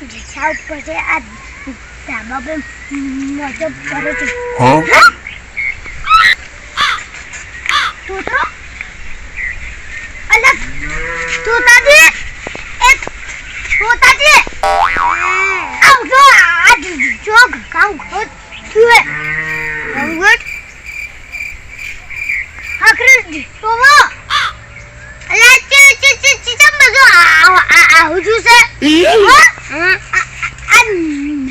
જેઠા ઉપર છે આ ધાબા પર મોટો પડે છે તોતરો અલગ તોતાજી એક તોતાજી આવ જો આ જો કામ ખોટ છુએ ગુડ આખરે તોવો અલા ચી મજો આ હુજુ છે આ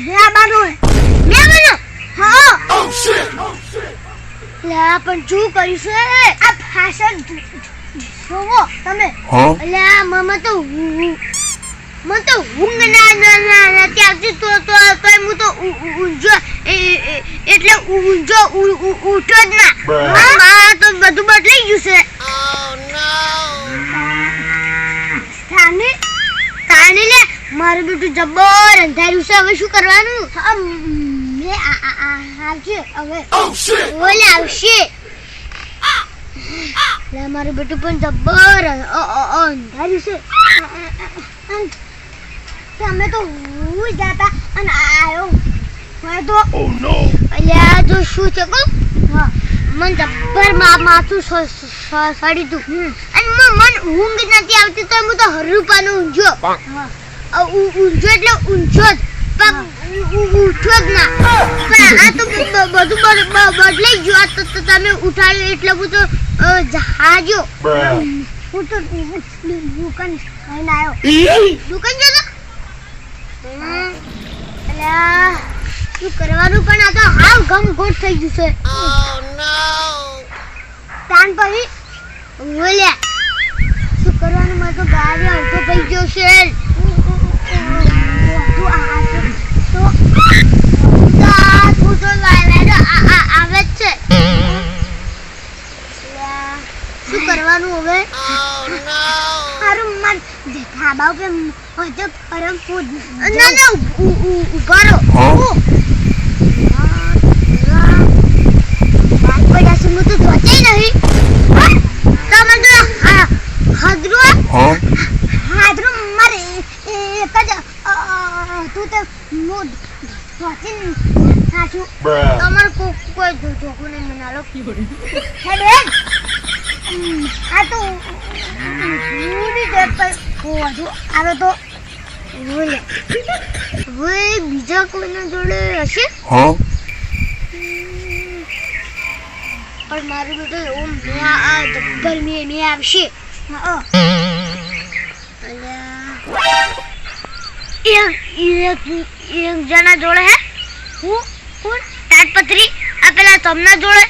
મેમાનો હા ઓ શિટ લા પણ શું કર્યું છે આ ફાશન જોવો તમે અલા મમ્મા તો મને તો ઊંઘ ના ત્યાંથી તો હું તો ઊંઝો એટલે ઊંઝો ઉઠો જ ના મારા તો બધું બદલાઈ ગયું છે તાને લે મારું બેટું જબર અંધાર્યું છે હવે શું કરવાનું આવશે હવે ઓલે આવશે લે મારું બેટું પણ જબર અંધાર્યું છે તમે તો હું જાતા અને આયો મેં તો ઓ નો અલ્યા જો શું છે કો હા મન જબર માથું સડી તું અને મન ઊંઘ નથી આવતી તો હું તો હરુપાનો ઊંઝો ઊંઝો એટલે ઊંઝો જ પગ ઉઠો જ ના પણ આ તો બધું બદલાઈ ગયું આ તો તમે ઉઠાડ્યું એટલે હું તો જહાજો હું તો દુકાન ખાઈને આવ્યો દુકાન જતો અલ્યા શું કરવાનું પણ આ તો હાવ ગમગોટ થઈ ગયું છે તાન પછી બોલ્યા શું કરવાનું મને તો ગાડી આવતો થઈ ગયો છે આવે જ છે શું કરવાનું હવે સારું મન ધાબા ઉપર હજુ પરમ ફૂડ ના ના ઉભા રહો વાત પડ્યા છે હું તો જોતી નહીં તમે જો હાદરું મારે એક જ તું તો હું જોતી સાચું તમારે કોઈ જોખું નહીં મનાલો હેડે આ તો પૂરી દેર પર વધુ આવે તો બોલે હવે બીજા કોઈના જોડે હશે પણ મારું બેટું ઓમ આ જબ્બર મેં આવશે એક જણા જોડે હે હું તાટપત્રી આ પેલા તમના જોડે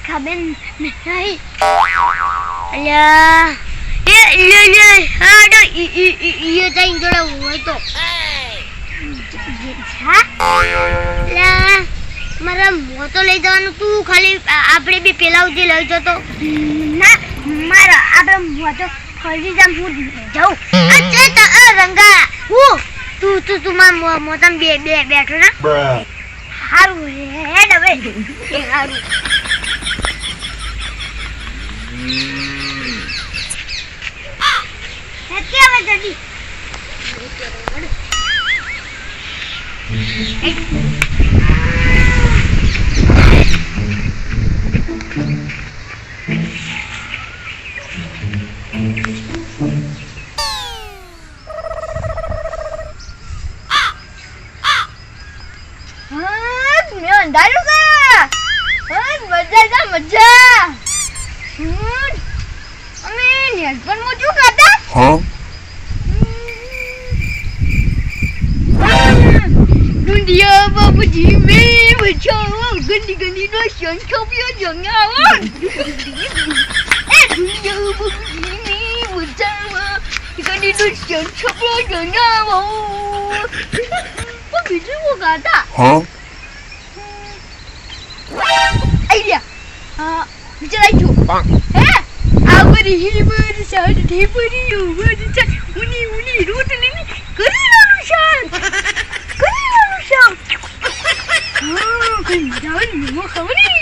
ખબર નહીં અલ્યા જોડે હોય તો મારા મોતો લઈ જવાનું તું ખાલી આપણે બી પેલા સુધી લઈ જતો ના મારા આપણે મોતો ખરીદી જામ હું જાઉં રંગા હું તું મારા મોતામાં બેઠો ને હારું હેડ હવે એ હારું હેતી હવે જલ્દી મજા અમે નેલપન માં શું ખાતા દુનિયા બાબુજી મે બચાવો ગંદી ગંદી નો શંખો પિયો જંગાવો એ દુનિયા બાબુજી મે બચાવો ગંદી નો શંખો પિયો જંગાવો બીજું કો ખાતા આઈડિયા વિચાર આજો હે આવરી હિલબર સાડ ઠેપરી ઉવર છે ઉની રોટલી કરી લાનું શાક કઈ મજા આવે ને ખવરી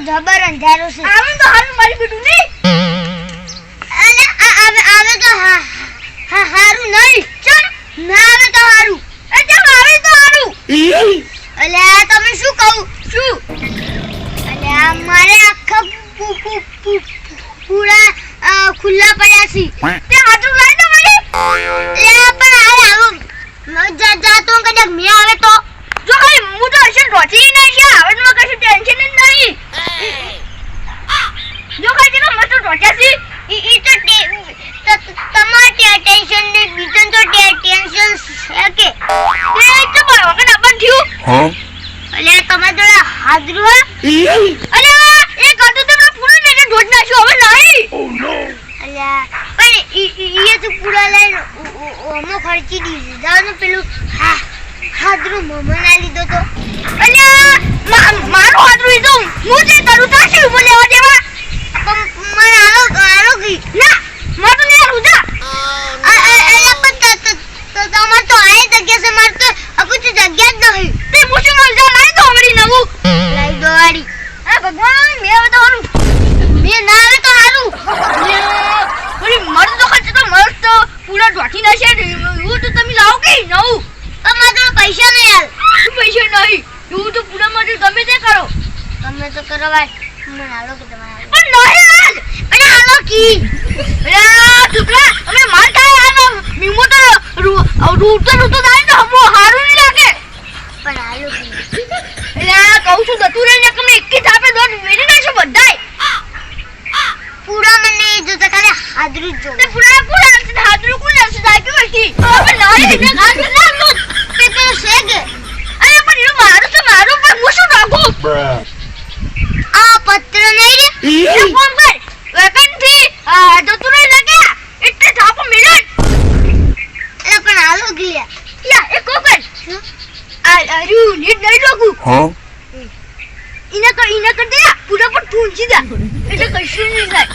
જબર અંધારો છે આવે તો હારું મારી બેટું નહીં અને આવે તો હારું નહીં ચલ ના આવે તો હારું એ કેમ આવે તો હારું અલે તમે શું કહું શું અલે મારે આખા પૂરા ખુલ્લા પડ્યા છે તે હાથું લાઈ દો મને એ પણ આવો જાતો કદાચ મે આવે તો જો હું તો હશે રોટી નહીં છે આવડમાં કશું ટેન્શન જ નહીં જો કઈ તો મત રોટ્યા છે ઈ તો તમારે ટેન્શન ને બીજન તો ટેન્શન છે કે એ તો બરાબર કે નબર થયું હા અલે તમાર જોડે હાજરું અલે એ કાટો તો પૂરો ને ઢોટ નાખ્યો હવે નહીં ઓ નો અલે પણ ઈ તો પૂરા લઈને ઓમો ખર્ચી દીધી જાનો પેલું હાજરું મમના લીધો તો અલે મારો હાજરું ઈ તો હું જે કરું તાશે ઉભો લેવા દેવા મને આલો ગઈ ના માર તો ને રૂજા અલે પણ તમાર તો આય જગ્યા છે માર તો અકુ તો જગ્યા જ નહીં તે પૂછો મલ જા લાઈ દો હમરી નવું લાઈ દો વાડી આ ભગવાન મે આવે તો હારું મે ના આવે તો હારું ઓલી મર તો ખર્ચ તો મસ્ત પૂરા ઢોઠી નાશે હું તો તમે લાવો કે નવું તમારા પૈસા નહીં યાર પૈસા નહીં હું તો પૂરા માટે તમે તે કરો તમે તો કરો ભાઈ મને હાલો કે તમારે પણ નહીં યાર અરે હાલો કી અરે ટુકડા અમે માર કાય આનો મીમો તો રૂટો જાય તો હમો હારું નહીં લાગે પણ હાલો કી અરે કહું છું દતું રહીને તમે એક જ થાપે દોડ મેરી નાખો બધાય પૂરા મને જો તો કાલે હાજરું જો તે પૂરા હાજરું કોણ આવશે જાગ્યો હતી હવે નહીં ને હાજર ના લો તે તો શેગે અરે પણ યો મારું તો મારું પર હું શું રાખું આ પત્ર નહીં રે એ ફોન કર વેકન્સી દતું રહી લાગ્યા એટલે થાપો મિલન એ પણ હાલો ગયા યા એ કોકર આયુ નીટ નહીં લાગુ હા ઇના કર દે પૂરા પર ઠૂંચી દે એટલે કશું નહીં થાય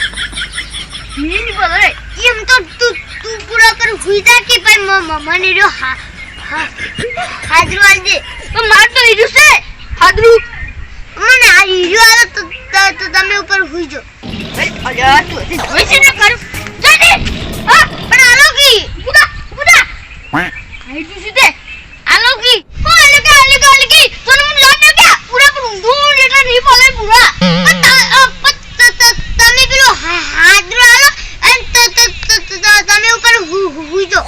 મીન બોલે એમ તો તું પૂરા કર હુઈ જા કે ભાઈ મને રો હાજરું આલ દે તો માર તો હીરું છે હાજરું મને આ હીરું આલો તો તમે ઉપર હુઈ જો અરે તું એ જોઈ છે ને કર જલ્દી હા પણ આલો કી પૂરા આઈ તું સીધે આલો કી કો આલો કી તને મને લાગ કે પૂરા પર ઊંધું એટલે નહીં બોલે પૂરા તમે પેલો હાજરું આલો અને તમે ઉપર હુઈ જો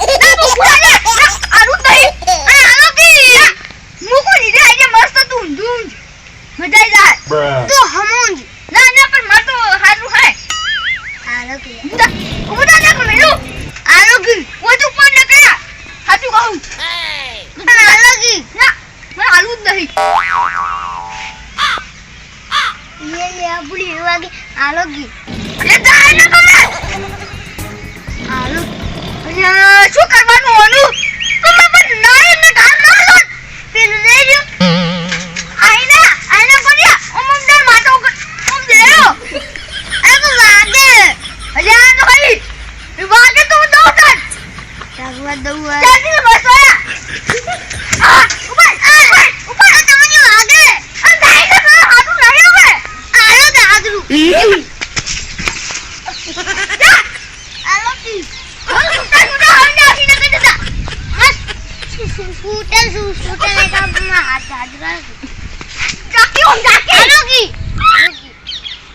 આરું નહીં અને આલો કી મુકો નીચે આઈ મસ્ત તું ઊંધું મજા જાય તો હમુંજ ના પણ માર તો હાજરું હે આલો કી ઉડા ના કમેલો આલો કી વો તો પણ ન કર્યા હાચું કહું આલો કી ના મને હાલું જ નહીં લે આપડી વાગે આલો કી અરે જાય ન કમે આલો અરે શું કરવાનું ઓનું તમે પણ નાય ને ગાલ ના લો પેલું લઈ લ્યો આઈના કોડિયા ઓમદર માટો ઓમ દેરો એ તો વાગે અરે આ તો ખાલી વાગે તો દો તન ચાગવા દઉં ચાલી બસ આ ઉપર તમને વાગે આ દાઈ તો હાથું નહીં હવે આલો દે હાજરું આલો કી સ્કૂટર લેકા હાથ હાજરા જાકી ઓમ જાકી આલો કી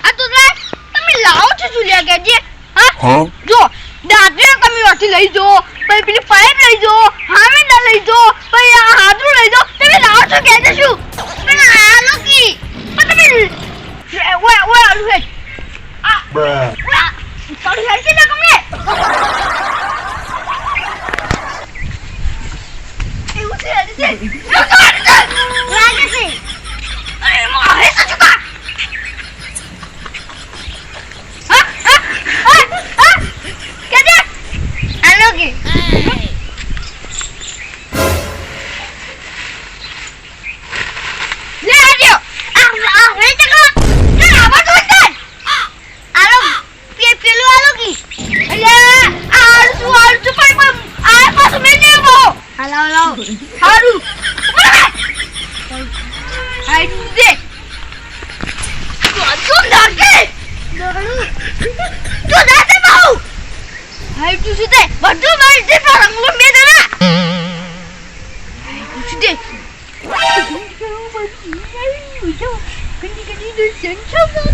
આ તો તમે લાવો છો જુલિયા કેજે હા જો દાદરે તમે ઓથી લઈ જો પછી પેલી પાઇપ લઈ જો હામે ના લઈ જો પછી આ હાથરું લઈ જો તમે લાવો છો કેજે શું પણ આલો કી પણ તમે ઓય આલુ હે આ તારી હેલ્થ ના કમે એવું છે લાગે છે અરે મારે તો ચુકા કેજે આલો કી લાવ સારું હાઈ દે તું નાખે દોડું તું નાખે બાઉ હાઈ તું સીધે બધું મારી દે પર અંગલો મે દે ના હાઈ તું સીધે કડી દે સંચો